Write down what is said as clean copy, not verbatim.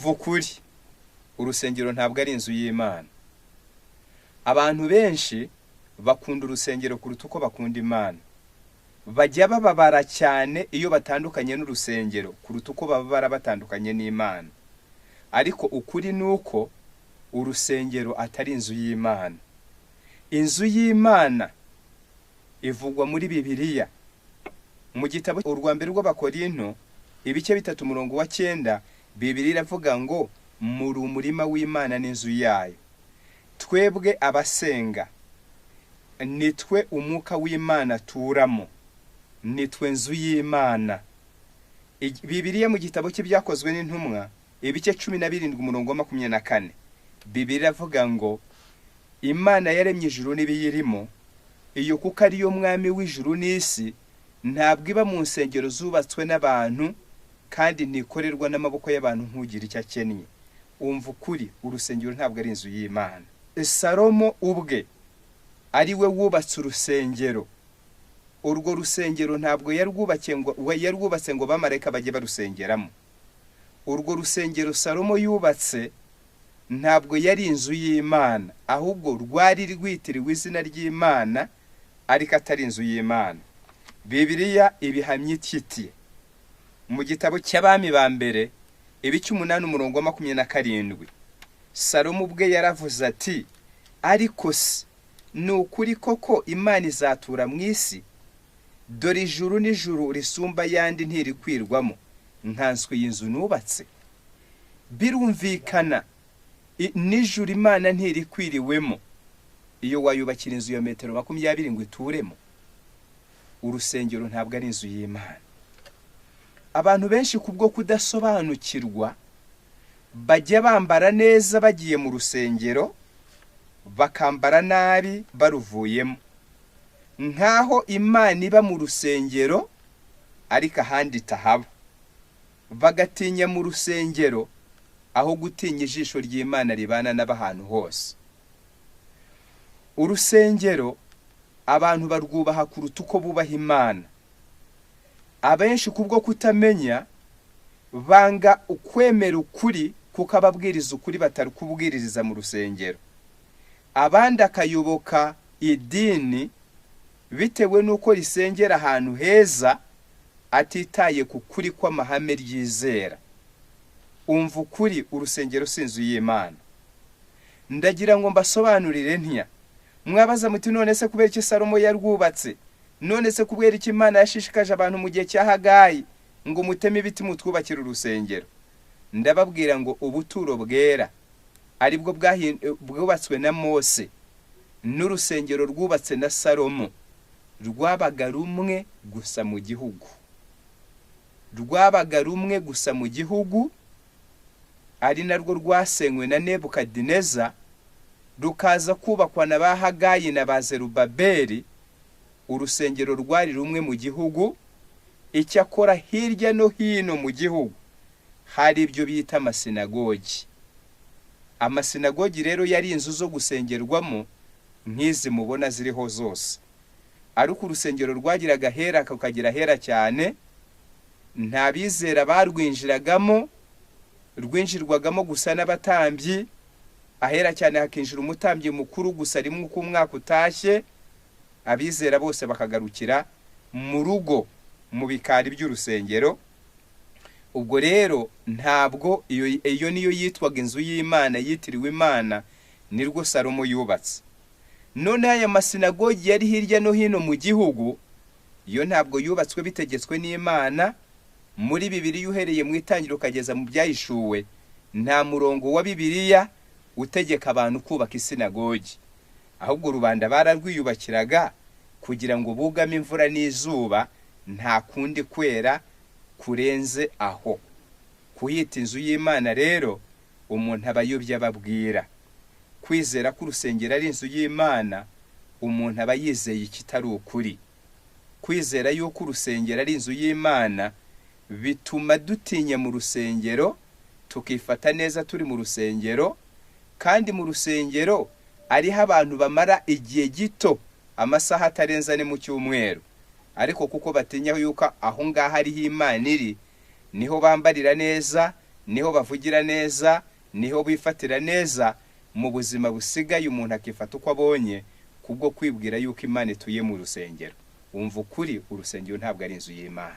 umva ukuri, urusengero ntabwo ari inzu y'Imana. Abantu benshi bakunda urusengero kuruta uko bakunda Imana. Bajya bababara cyane iyo batandukanye n'urusengero kuruta uko bababara batandukanye n'Imana. Ariko ukuri nuko urusengero atari inzu y'Imana. Inzu y'Imana ivugwa muri Bibiliya mu gitabo urwambere rw'Abakorinto ibice 3:9. Bibiliya iravuga ngo muri umurima w'Imana n'inzu yayo. Twebwe abasenga nitwe umwuka w'Imana turamo, nitwe nzu y'Imana. Bibiliya mu gitabo cy'ibyakozwe n'intumwa ibice 17:24. Bibiliya iravuga ngo Imana yaremye ijuru n'ibiyirimo, iyo kuko ari yo mwami w'ijuru n'isi, ntabwo iba mu nsengero zubatswe n'abantu kandi ntikorerwa n'amaboko y'abantu nk'ugira icyo akennye. Umva ukuri, urusengero ntabwo ari inzu y'Imana. Salomo ubwe ari we wubatse urusengero. Urwo rusengero ntabwo yarwubatse ngo bamarayika bajye barusengeramo. Urwo rusengero Salomo yubatse ntabwo yari inzu y'Imana, ahubwo rwari rwitiriwe izina ry'Imana ariko atari inzu y'Imana. Bibiliya ibihamya iti mu gitabo cy'Abami ba mbere ibice 8:27, Salomo ubwe yaravuze ati, ariko se ni ukuri koko Imana izatura mu isi? Dore ijuru n'ijuru risumba yandi ntirikwirwamo, nkanswe y'inzu nubatse. Birumvikana n'ijuru Imana ntirikwiriwemo iyo wayubakira inzu ya metero 20 ngo ituremo. Urusengero ntabwo ari inzu y'Imana. Abantu benshi kubwo kudasobanukirwa bajya bambara neza bagiye mu rusengero, bakambara nabi baruvuyemo, nkaho Imana iba mu rusengero ariko ahandi tahaba. Bagatinya mu rusengero aho gutinya ijisho ry'Imana ribana n'abantu hose. Urusengero abantu barwubaha kuruta uko bubaha Imana. Abenshi kubwo kutamenya banga ukwemera ukuri kuko ababwiriza ukuri batari kubwiririza mu rusengero. Abandi akayoboka idini bitewe nuko risengera ahantu heza atitaye ku kuri kw'amahame ryizera. Umva ukuri, urusengero si inzu y'Imana. Ndagira ngo mbasobanurire ntya. Mwabaza muti none se kubera iki Salomo yarwubatse? None se kubera iki Imana yashishikaje abantu mu gihe cya Hagayi ngo muteme ibiti mutwubakira urusengero? Ndababwira ngo ubuturo bwera aribwo bwubatswe na Mose, n'urusengero rwubatse na Salomo rwabaga rumwe gusa mu gihugu. Rwabaga rumwe gusa mu gihugu, ari narwo rwasenywe na Nebukadineza, rukaza kubakwa na ba Hagayi na ba Zerubabeli. Urusengero rwari rumwe mu gihugu, icyakora hirya no hino mu gihugu hari ibyo bita amasinagogi. Amasinagogi rero yari inzu zo gusengerwamo nk'izi mubona ziriho zose. Ariko urusengero rwagiraga hera kukagira hera cyane, nta bizera barwinjiragamo, rwinjirwagamo gusa n'abatambyi. Ahera cyane hakinjira umutambyi mukuru gusa rimwe uko umwaka utashye, abizera bose bakagarukira mu rugo mu bikari by'urusengero. Ubwo rero ntabwo iyo niyo yitwaga inzu y'Imana, yitiriwe Imana, nirwo Salomo yubatse. None aya masinagogi yari hirya no hino mu gihugu, yo ntabwo yubatswe bitegetswe n'Imana. Muri Bibiliya uhereye mu itangiriro ukageza mu byahishuwe, nta murongo wa Bibiliya utegeka abantu kubaka isinagogi. Ahubwo rubanda bararwiyubakiraga kugira ngo bugame imvura n'izuba, nta kundi kwera kurenze aho. Kuhita inzu y'Imana rero umuntu abayobya ababwira. Kwizera ko urusengero ari inzu y'Imana, umuntu aba yizeye ikitari ukuri. Kwizera yuko urusengero ari inzu y'Imana bituma dutinya mu rusengero, tukifata neza turi mu rusengero, kandi mu rusengero ariho abantu bamara igihe gito, amasaha atarenza ne mu cyumweru. Ariko kuko batinya yuko aho ngaho ariho Imana iri, niho bambarira neza, niho bavugira neza, niho bifatira neza, mu buzima busigaye umuntu akifata uko abonye kubwo kwibwira yuko Imana ituye mu rusengero. Wumva ukuri, urusengero ntabwo ari inzu y'Imana.